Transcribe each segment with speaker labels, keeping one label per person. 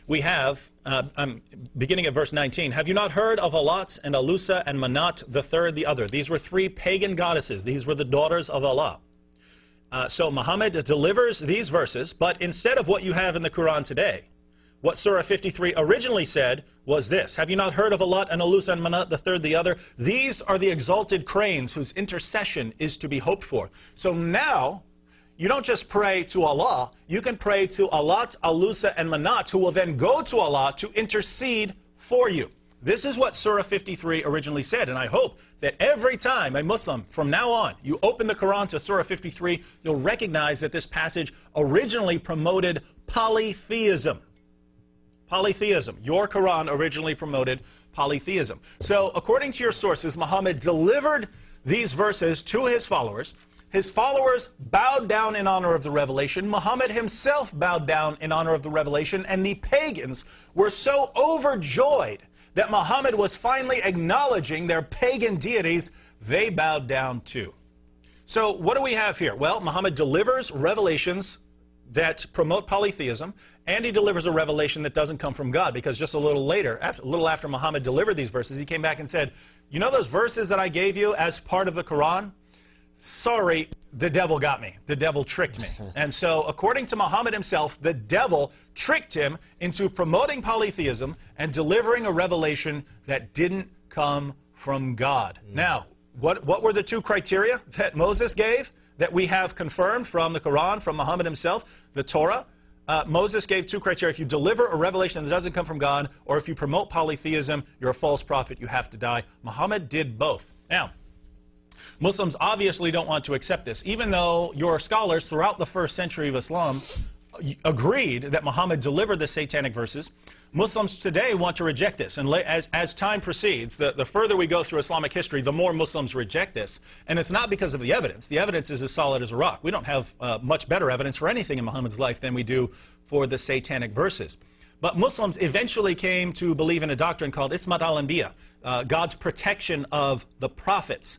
Speaker 1: we have, beginning at verse 19, have you not heard of Alat and Alusa and Manat, the third, the other? These were three pagan goddesses. These were the daughters of Allah. So Muhammad delivers these verses, but instead of what you have in the Quran today, what Surah 53 originally said was this: have you not heard of Alat and Alusa and Manat, the third, the other? These are the exalted cranes whose intercession is to be hoped for. So now, you don't just pray to Allah, you can pray to Alat, Alusa, and Manat, who will then go to Allah to intercede for you. This is what Surah 53 originally said, and I hope that every time a Muslim, from now on, you open the Quran to Surah 53, you'll recognize that this passage originally promoted polytheism. Polytheism. Your Quran originally promoted polytheism. So, according to your sources, Muhammad delivered these verses to his followers. His followers bowed down in honor of the revelation. Muhammad himself bowed down in honor of the revelation. And the pagans were so overjoyed that Muhammad was finally acknowledging their pagan deities, they bowed down too. So what do we have here? Well, Muhammad delivers revelations that promote polytheism, and he delivers a revelation that doesn't come from God, because just a little later, a little after Muhammad delivered these verses, he came back and said, you know those verses that I gave you as part of the Quran? Sorry, the devil got me. The devil tricked me. And so, according to Muhammad himself, the devil tricked him into promoting polytheism and delivering a revelation that didn't come from God. Now, what were the two criteria that Moses gave that we have confirmed from the Quran, from Muhammad himself? The Torah. Moses gave two criteria. If you deliver a revelation that doesn't come from God, or if you promote polytheism, you're a false prophet, you have to die. Muhammad did both. Now, Muslims obviously don't want to accept this, even though your scholars throughout the first century of Islam agreed that Muhammad delivered the satanic verses. Muslims today want to reject this, and as time proceeds, the further we go through Islamic history, the more Muslims reject this. And it's not because of the evidence. The evidence is as solid as a rock. We don't have much better evidence for anything in Muhammad's life than we do for the satanic verses. But Muslims eventually came to believe in a doctrine called Ismat al-Anbiya, God's protection of the prophets.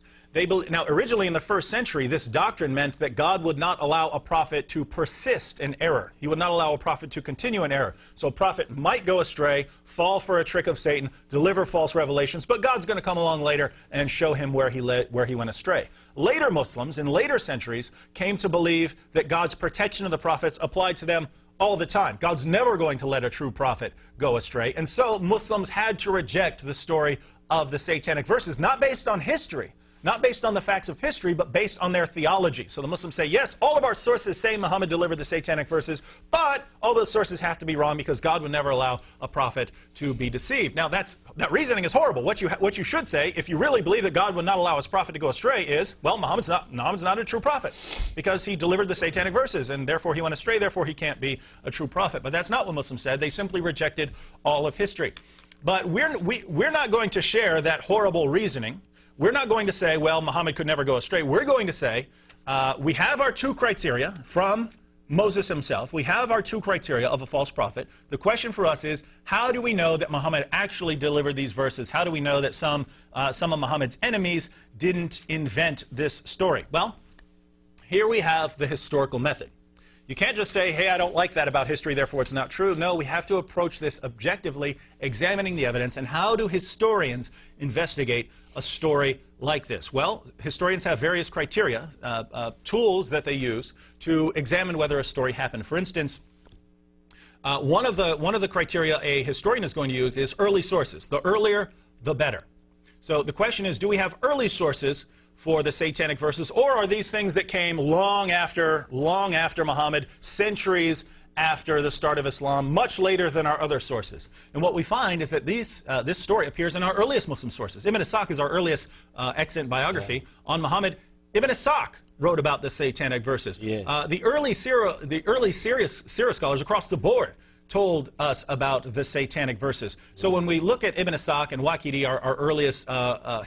Speaker 1: Now, originally in the first century, this doctrine meant that God would not allow a prophet to persist in error. He would not allow a prophet to continue in error. So a prophet might go astray, fall for a trick of Satan, deliver false revelations, but God's going to come along later and show him where he went astray. Later Muslims, in later centuries, came to believe that God's protection of the prophets applied to them all the time. God's never going to let a true prophet go astray. And so Muslims had to reject the story of the satanic verses, not based on history, not based on the facts of history, but based on their theology. So the Muslims say, yes, all of our sources say Muhammad delivered the satanic verses, but all those sources have to be wrong because God would never allow a prophet to be deceived. Now, that reasoning is horrible. What you should say, if you really believe that God would not allow his prophet to go astray, is, well, Muhammad's not a true prophet because he delivered the satanic verses, and therefore he went astray, therefore he can't be a true prophet. But that's not what Muslims said. They simply rejected all of history. But we're not going to share that horrible reasoning. We're not going to say, well, Muhammad could never go astray. We're going to say, we have our two criteria from Moses himself. We have our two criteria of a false prophet. The question for us is, how do we know that Muhammad actually delivered these verses? How do we know that some of Muhammad's enemies didn't invent this story? Well, here we have the historical method. You can't just say, hey, I don't like that about history, therefore it's not true. No, we have to approach this objectively, examining the evidence. And how do historians investigate a story like this? Well, historians have various criteria, tools that they use to examine whether a story happened. For instance, one of the criteria a historian is going to use is early sources. The earlier, the better. So the question is, do we have early sources for the satanic verses, or are these things that came long after Muhammad, centuries after the start of Islam, much later than our other sources? And what we find is that this story appears in our earliest Muslim sources. Ibn Ishaq is our earliest extant biography on Muhammad. Ibn Ishaq wrote about the satanic verses.
Speaker 2: Yes.
Speaker 1: The early Sirah scholars across the board told us about the satanic verses. So when we look at Ibn Ishaq and Waqidi, our earliest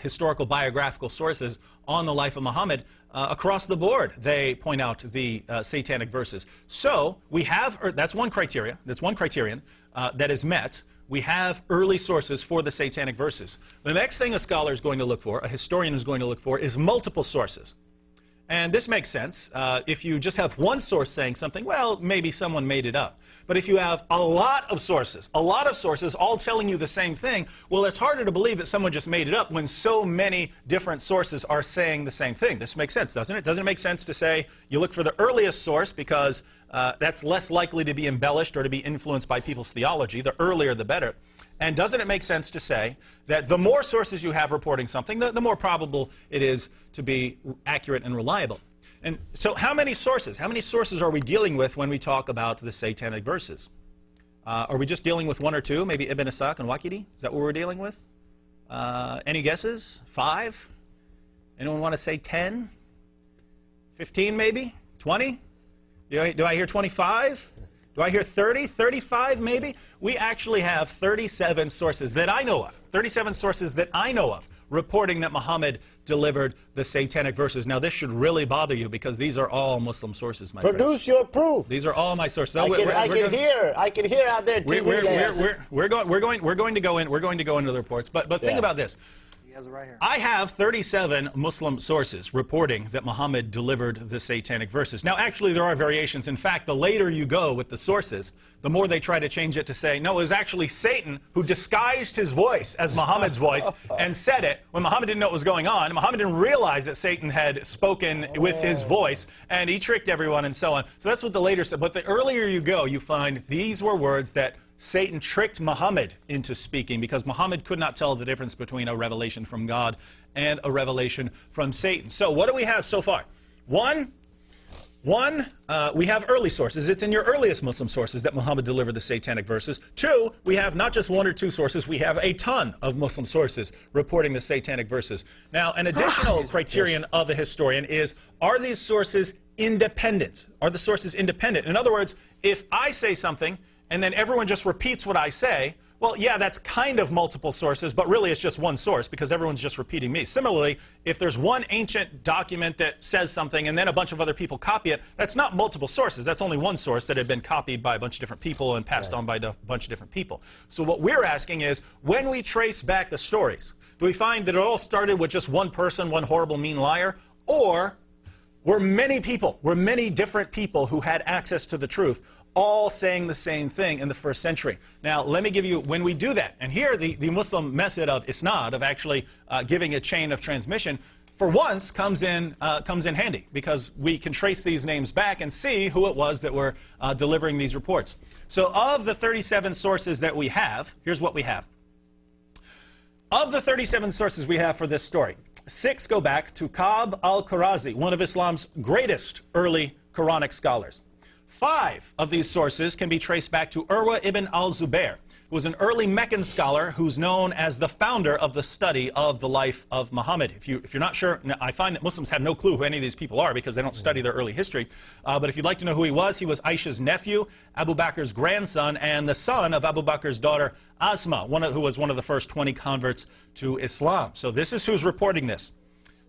Speaker 1: historical biographical sources on the life of Muhammad, across the board they point out the satanic verses. So we have, that's one criteria, that's one criterion that is met. We have early sources for the satanic verses. The next thing a scholar is going to look for, a historian is going to look for, is multiple sources. And this makes sense. If you just have one source saying something, well, maybe someone made it up. But if you have a lot of sources all telling you the same thing, well, it's harder to believe that someone just made it up when so many different sources are saying the same thing. This makes sense, doesn't it? Doesn't it make sense to say you look for the earliest source because that's less likely to be embellished or to be influenced by people's theology? The earlier, the better. And doesn't it make sense to say that the more sources you have reporting something, the more probable it is to be accurate and reliable? And so how many sources? How many sources are we dealing with when we talk about the Satanic verses? Are we just dealing with one or two, maybe Ibn Ishaq and Waqidi? Is that what we're dealing with? Any guesses? 5? Anyone want to say 10? 15 maybe? 20? Do I hear 25? Do I hear 30? 35 maybe? We actually have 37 sources that I know of. 37 sources that I know of reporting that Muhammad delivered the Satanic verses. Now, this should really bother you because these are all Muslim sources, my friends.
Speaker 2: Produce your proof.
Speaker 1: These are all my sources.
Speaker 2: I can hear out there.
Speaker 1: We're going to go into the reports, but think about this.
Speaker 3: Right here.
Speaker 1: I have 37 Muslim sources reporting that Muhammad delivered the Satanic verses. Now, actually, there are variations. In fact, the later you go with the sources, the more they try to change it to say, no, it was actually Satan who disguised his voice as Muhammad's voice and said it when Muhammad didn't know what was going on. Muhammad didn't realize that Satan had spoken with his voice, and he tricked everyone and so on. So that's what the later said. But the earlier you go, you find these were words that Satan tricked Muhammad into speaking because Muhammad could not tell the difference between a revelation from God and a revelation from Satan. So what do we have so far? One, we have early sources. It's in your earliest Muslim sources that Muhammad delivered the Satanic verses. 2, we have not just 1 or 2 sources, we have a ton of Muslim sources reporting the Satanic verses. Now, an additional criterion of a historian is, are these sources independent? Are the sources independent? In other words, if I say something and then everyone just repeats what I say, well, yeah, that's kind of multiple sources, but really it's just one source because everyone's just repeating me. Similarly, if there's one ancient document that says something and then a bunch of other people copy it, that's not multiple sources. That's only one source that had been copied by a bunch of different people and passed on by a bunch of different people. So what we're asking is, when we trace back the stories, do we find that it all started with just one person, one horrible, mean liar? Or were many different people who had access to the truth, all saying the same thing in the first century? Now, let me give you, when we do that, and here the Muslim method of isnad, of actually giving a chain of transmission, for once comes in handy, because we can trace these names back and see who it was that were delivering these reports. So of the 37 sources that we have, here's what we have. Of the 37 sources we have for this story, 6 go back to Ka'b al-Qurazi, one of Islam's greatest early Quranic scholars. 5 of these sources can be traced back to Urwa ibn al-Zubair, who was an early Meccan scholar who's known as the founder of the study of the life of Muhammad. If you're not sure, I find that Muslims have no clue who any of these people are because they don't study their early history. But if you'd like to know who he was Aisha's nephew, Abu Bakr's grandson, and the son of Abu Bakr's daughter, Asma, who was one of the first 20 converts to Islam. So this is who's reporting this.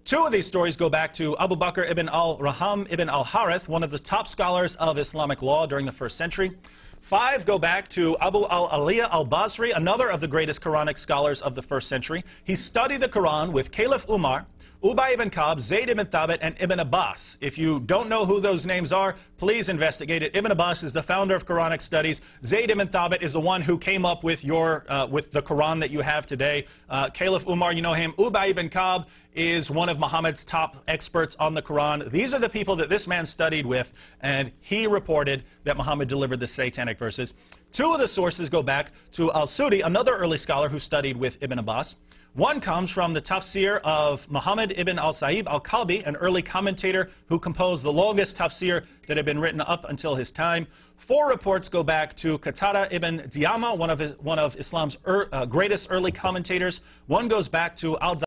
Speaker 1: 2 of these stories go back to Abu Bakr ibn al-Raham ibn al-Harith, one of the top scholars of Islamic law during the first century. 5 go back to Abu al-Aliyah al-Basri, another of the greatest Quranic scholars of the first century. He studied the Quran with Caliph Umar, Ubay ibn Ka'b, Zayd ibn Thabit, and Ibn Abbas. If you don't know who those names are, please investigate it. Ibn Abbas is the founder of Quranic studies. Zayd ibn Thabit is the one who came up with with the Quran that you have today. Caliph Umar, you know him. Ubay ibn Ka'b is one of Muhammad's top experts on the Quran. These are the people that this man studied with, and he reported that Muhammad delivered the Satanic verses. 2 of the sources go back to al-Sudi, another early scholar who studied with Ibn Abbas. 1 comes from the tafsir of Muhammad ibn al-Sa'ib al-Kalbi, an early commentator who composed the longest tafsir that had been written up until his time. 4 reports go back to Qatada ibn Diyama, one of Islam's greatest early commentators. 1 goes back to al